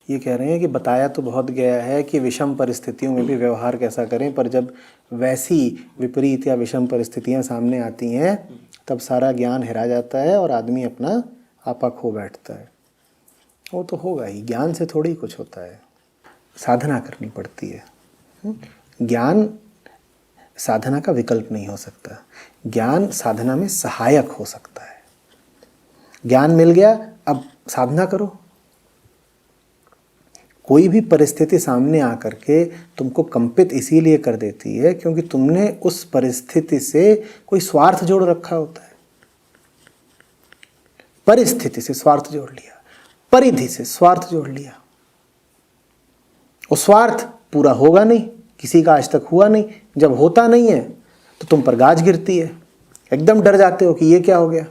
ये कह रहे हैं कि बताया तो बहुत गया है कि विषम परिस्थितियों में भी व्यवहार कैसा करें, पर जब वैसी विपरीत या विषम परिस्थितियां सामने आती हैं तब सारा ज्ञान हेरा जाता है और आदमी अपना आपा खो बैठता है। वो तो होगा ही, ज्ञान से थोड़ी कुछ होता है, साधना करनी पड़ती है। ज्ञान साधना का विकल्प नहीं हो सकता, ज्ञान साधना में सहायक हो सकता है। ज्ञान मिल गया, अब साधना करो। कोई भी परिस्थिति सामने आकर के तुमको कंपित इसीलिए कर देती है क्योंकि तुमने उस परिस्थिति से कोई स्वार्थ जोड़ रखा होता है। परिस्थिति से स्वार्थ जोड़ लिया, परिधि से स्वार्थ जोड़ लिया। वो स्वार्थ पूरा होगा नहीं, किसी का आज तक हुआ नहीं। जब होता नहीं है तो तुम पर गाज गिरती है, एकदम डर जाते हो कि ये क्या हो गया।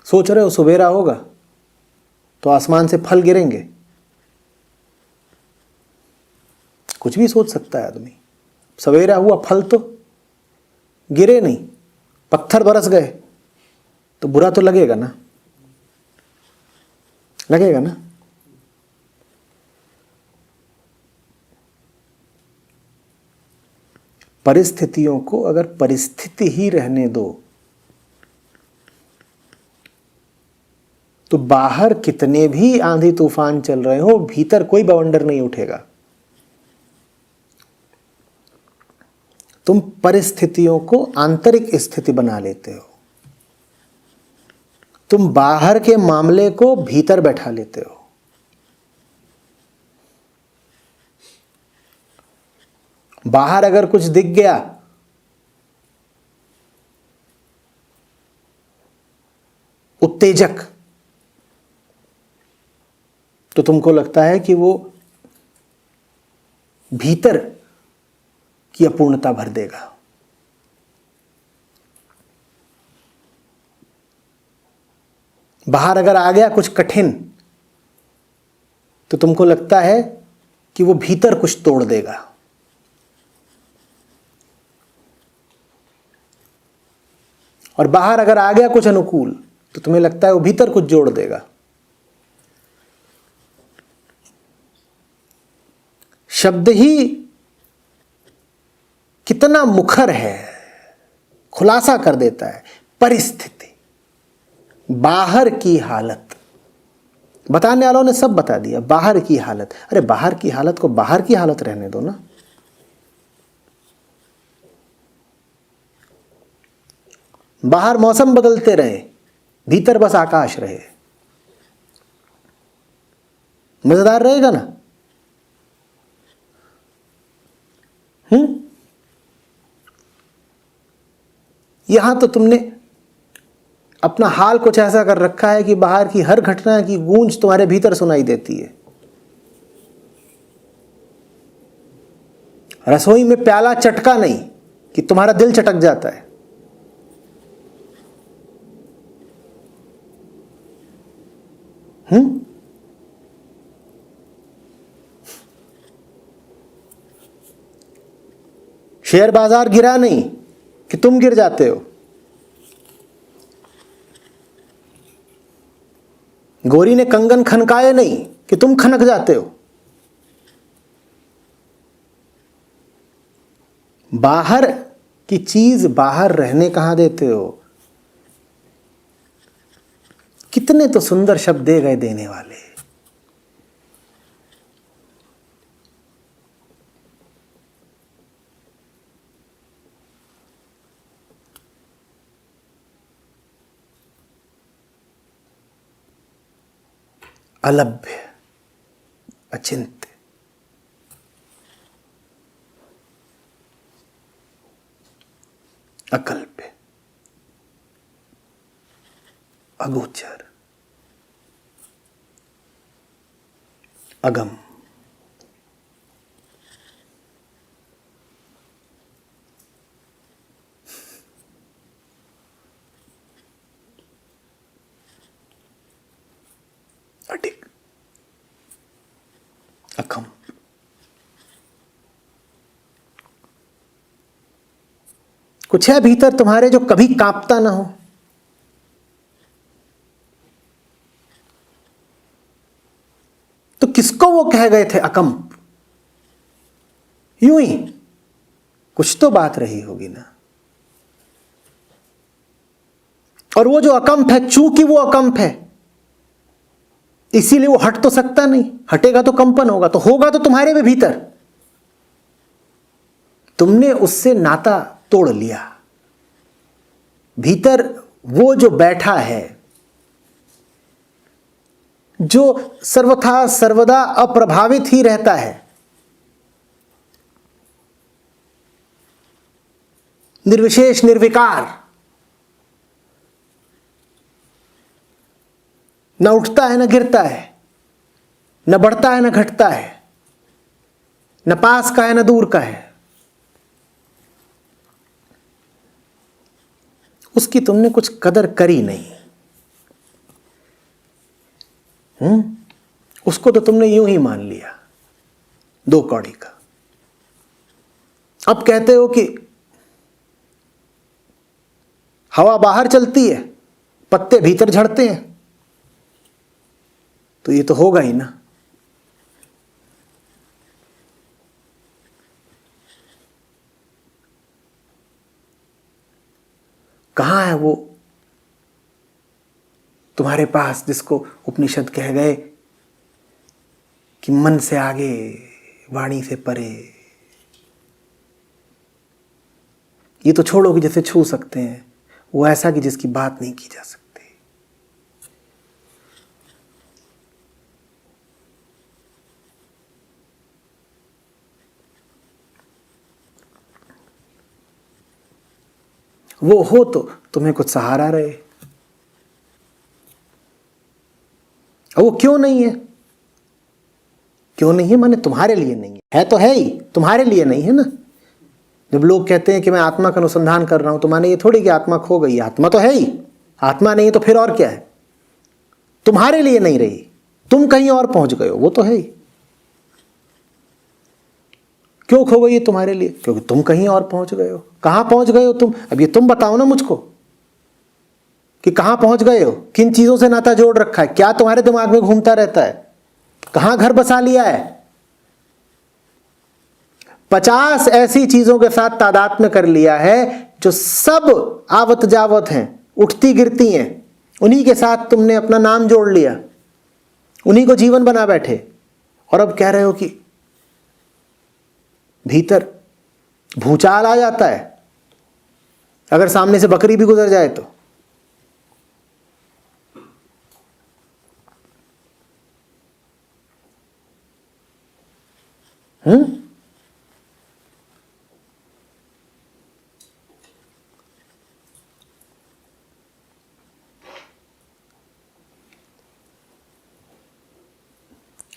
सोच रहे हो सुबेरा होगा तो आसमान से फल गिरेंगे, कुछ भी सोच सकता है आदमी। सवेरा हुआ, फल तो गिरे नहीं, पत्थर बरस गए तो बुरा तो लगेगा ना, लगेगा ना। परिस्थितियों को अगर परिस्थिति ही रहने दो तो बाहर कितने भी आंधी तूफान चल रहे हो, भीतर कोई बवंडर नहीं उठेगा। तुम परिस्थितियों को आंतरिक स्थिति बना लेते हो, तुम बाहर के मामले को भीतर बैठा लेते हो। बाहर अगर कुछ दिख गया उत्तेजक तो तुमको लगता है कि वो भीतर की अपूर्णता भर देगा। बाहर अगर आ गया कुछ कठिन तो तुमको लगता है कि वो भीतर कुछ तोड़ देगा। और बाहर अगर आ गया कुछ अनुकूल तो तुम्हें लगता है वो भीतर कुछ जोड़ देगा। शब्द ही कितना मुखर है, खुलासा कर देता है। परिस्थिति, बाहर की हालत, बताने वालों ने सब बता दिया। बाहर की हालत, अरे बाहर की हालत को बाहर की हालत रहने दो ना। बाहर मौसम बदलते रहे, भीतर बस आकाश रहे, मजेदार रहेगा ना। यहां तो तुमने अपना हाल कुछ ऐसा कर रखा है कि बाहर की हर घटना की गूंज तुम्हारे भीतर सुनाई देती है। रसोई में प्याला चटका नहीं कि तुम्हारा दिल चटक जाता है। शेयर बाजार गिरा नहीं कि तुम गिर जाते हो। गोरी ने कंगन खनकाए नहीं कि तुम खनक जाते हो। बाहर की चीज बाहर रहने कहां देते हो। कितने तो सुंदर शब्द दे गए देने वाले। अलभ्य, अचिंत्य, अकल्प्य, अगोचर, अगम, अटिक, अखम, कुछ है भीतर तुम्हारे जो कभी कांपता ना हो। तो किसको वो कह गए थे अकंप? यूं ही कुछ तो बात रही होगी ना। और वो जो अकंप है, चूंकि वो अकंप है इसीलिए वो हट तो सकता नहीं। हटेगा तो कंपन होगा, तो होगा तो तुम्हारे में भीतर। तुमने उससे नाता तोड़ लिया। भीतर वो जो बैठा है, जो सर्वथा सर्वदा अप्रभावित ही रहता है, निर्विशेष निर्विकार, न उठता है न गिरता है, न बढ़ता है न घटता है, न पास का है न दूर का है, उसकी तुमने कुछ कदर करी नहीं। उसको तो तुमने यूं ही मान लिया, दो कौड़ी का। अब कहते हो कि हवा बाहर चलती है, पत्ते भीतर झड़ते हैं, तो ये तो होगा ही ना। कहां है वो तुम्हारे पास जिसको उपनिषद कह गए कि मन से आगे, वाणी से परे? ये तो छोड़ो कि जैसे छू सकते हैं, वो ऐसा कि जिसकी बात नहीं की जा सकती। वो हो तो तुम्हें कुछ सहारा रहे। और वो क्यों नहीं है? क्यों नहीं है माने तुम्हारे लिए नहीं है तो है ही, तुम्हारे लिए नहीं है ना। जब लोग कहते हैं कि मैं आत्मा का अनुसंधान कर रहा हूं, तो माने ये थोड़ी कि आत्मा खो गई। आत्मा तो है ही, आत्मा नहीं है तो फिर और क्या है? तुम्हारे लिए नहीं रही, तुम कहीं और पहुंच गए हो, वो तो है ही। क्यों खो गई है तुम्हारे लिए? क्योंकि तुम कहीं और पहुंच गए हो। कहां पहुंच गए हो तुम? अब ये तुम बताओ ना मुझको कि कहां पहुंच गए हो, किन चीजों से नाता जोड़ रखा है, क्या तुम्हारे दिमाग में घूमता रहता है, कहां घर बसा लिया है? 50 ऐसी चीजों के साथ तादात्म्य कर लिया है जो सब आवत जावत हैं, उठती गिरती हैं। उन्हीं के साथ तुमने अपना नाम जोड़ लिया, उन्हीं को जीवन बना बैठे। और अब कह रहे हो कि भीतर भूचाल आ जाता है अगर सामने से बकरी भी गुजर जाए तो।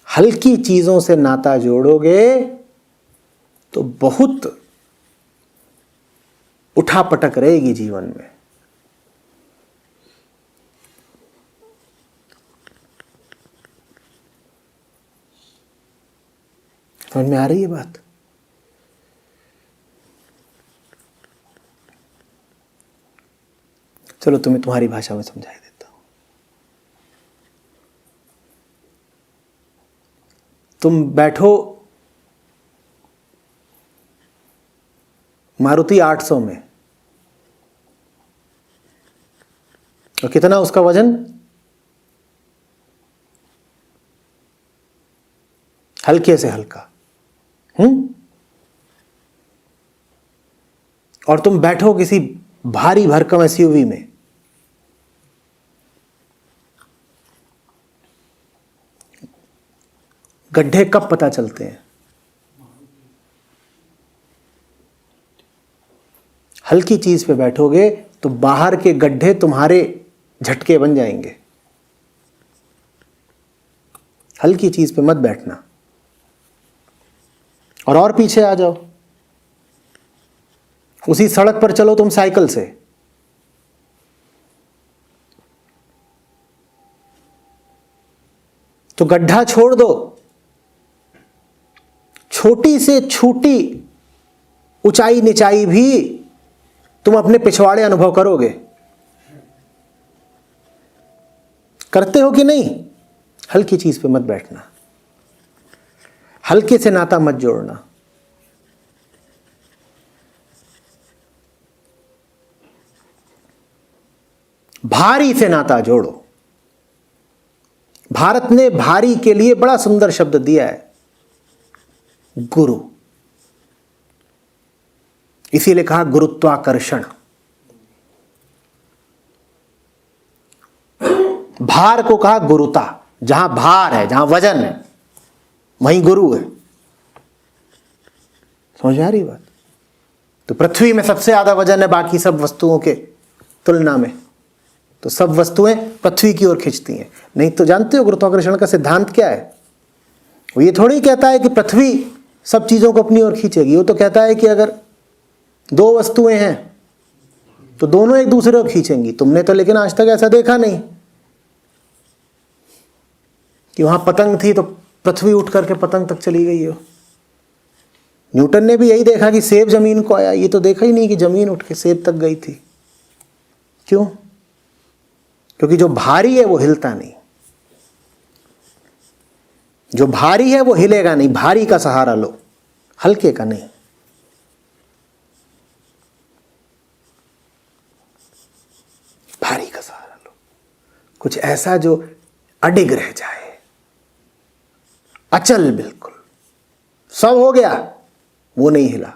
हल्की चीजों से नाता जोड़ोगे तो बहुत उठापटक रहेगी जीवन में। समझ में आ रही है बात? चलो तुम्हें तुम्हारी भाषा में समझा देता हूं। तुम बैठो मारुति 800 में, और कितना उसका वजन? हल्के से हल्का। और तुम बैठो किसी भारी भरकम एसयूवी में, गड्ढे कब पता चलते हैं? हल्की चीज पे बैठोगे तो बाहर के गड्ढे तुम्हारे झटके बन जाएंगे। हल्की चीज पे मत बैठना। और पीछे आ जाओ, उसी सड़क पर चलो तुम साइकिल से, तो गड्ढा छोड़ दो, छोटी से छोटी ऊंचाई निचाई भी तुम अपने पिछवाड़े अनुभव करोगे। करते हो कि नहीं? हल्की चीज पे मत बैठना, हल्के से नाता मत जोड़ना। भारी से नाता जोड़ो। भारत ने भारी के लिए बड़ा सुंदर शब्द दिया है, गुरु। इसीलिए कहा गुरुत्वाकर्षण। भार को कहा गुरुता। जहां भार है, जहां वजन है, वहीं गुरु है। समझ में आ रही बात? तो पृथ्वी में सबसे ज्यादा वजन है बाकी सब वस्तुओं के तुलना में, तो सब वस्तुएं पृथ्वी की ओर खींचती हैं। नहीं तो जानते हो गुरुत्वाकर्षण का सिद्धांत क्या है? वो ये थोड़ी कहता है कि पृथ्वी सब चीजों को अपनी ओर खींचेगी। वो तो कहता है कि अगर दो वस्तुएं हैं तो दोनों एक दूसरे को खींचेंगी। तुमने तो लेकिन आज तक ऐसा देखा नहीं कि वहां पतंग थी तो पृथ्वी उठ करके पतंग तक चली गई हो। न्यूटन ने भी यही देखा कि सेब जमीन को आया, ये तो देखा ही नहीं कि जमीन उठ के सेब तक गई थी। क्यों? क्योंकि जो भारी है वो हिलता नहीं। जो भारी है वो हिलेगा नहीं। भारी का सहारा लो, हल्के का नहीं। भारी का सहारा लो, कुछ ऐसा जो अडिग रह जाए, अचल, बिल्कुल सब हो गया, वो नहीं हिला,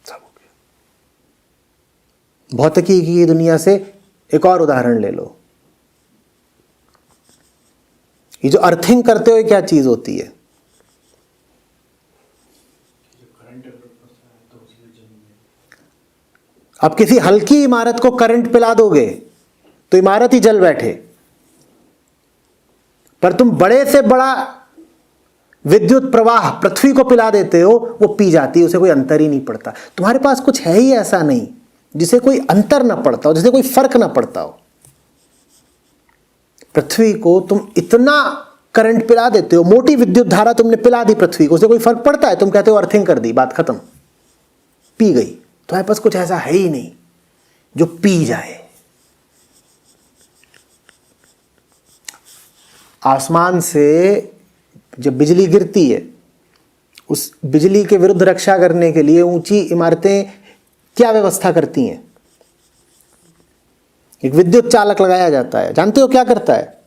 सब हो गया। भौतिकी की दुनिया से एक और उदाहरण ले लो। ये जो अर्थिंग करते हुए क्या चीज होती है? अब किसी हल्की इमारत को करंट पिला दोगे तो इमारत ही जल बैठे, पर तुम बड़े से बड़ा विद्युत प्रवाह पृथ्वी को पिला देते हो, वो पी जाती है, उसे कोई अंतर ही नहीं पड़ता। तुम्हारे पास कुछ है ही ऐसा नहीं जिसे कोई अंतर ना पड़ता हो, जिसे कोई फर्क ना पड़ता हो। पृथ्वी को तुम इतना करंट पिला देते हो, मोटी विद्युत धारा तुमने पिला दी पृथ्वी को, उसे कोई फर्क पड़ता है? तुम कहते हो अर्थिंग कर दी, बात खत्म, पी गई। तुम्हारे पास कुछ ऐसा है ही नहीं जो पी जाए। आसमान से जब बिजली गिरती है, उस बिजली के विरुद्ध रक्षा करने के लिए ऊंची इमारतें क्या व्यवस्था करती हैं? एक विद्युत चालक लगाया जाता है। जानते हो क्या करता है?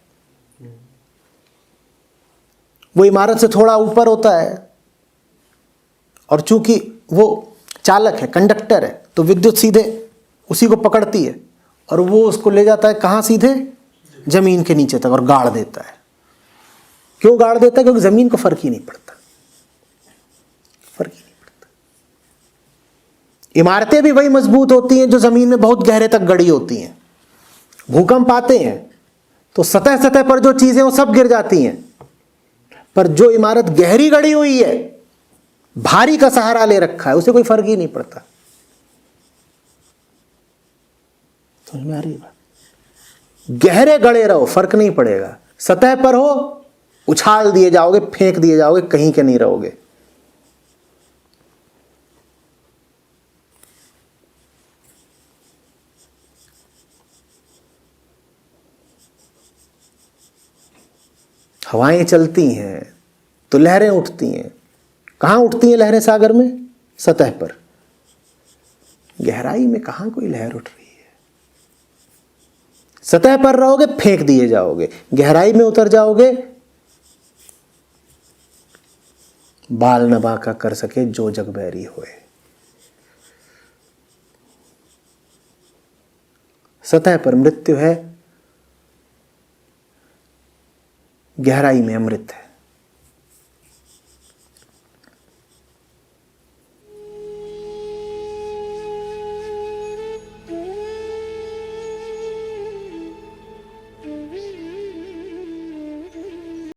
वो इमारत से थोड़ा ऊपर होता है और चूंकि वो चालक है, कंडक्टर है, तो विद्युत सीधे उसी को पकड़ती है और वो उसको ले जाता है कहां? सीधे जमीन के नीचे तक, और गाड़ देता है। क्यों गाड़ देता है? क्योंकि जमीन को फर्क ही नहीं पड़ता, फर्क ही नहीं पड़ता। इमारतें भी वही मजबूत होती हैं जो जमीन में बहुत गहरे तक गड़ी होती हैं। भूकंप आते हैं तो सतह सतह पर जो चीजें वो सब गिर जाती हैं, पर जो इमारत गहरी गड़ी हुई है, भारी का सहारा ले रखा है, उसे कोई फर्क ही नहीं पड़ता। समझ में आ रही है बात? गहरे गड़े रहो, फर्क नहीं पड़ेगा। सतह पर हो, उछाल दिए जाओगे, फेंक दिए जाओगे, कहीं के नहीं रहोगे। हवाएं चलती हैं तो लहरें उठती हैं। कहां उठती हैं लहरें? सागर में, सतह पर। गहराई में कहां कोई लहर उठ रही है? सतह पर रहोगे, फेंक दिए जाओगे। गहराई में उतर जाओगे, बाल न बांका कर सके जो जग बैरी होए। सतह पर मृत्यु है, गहराई में अमृत है।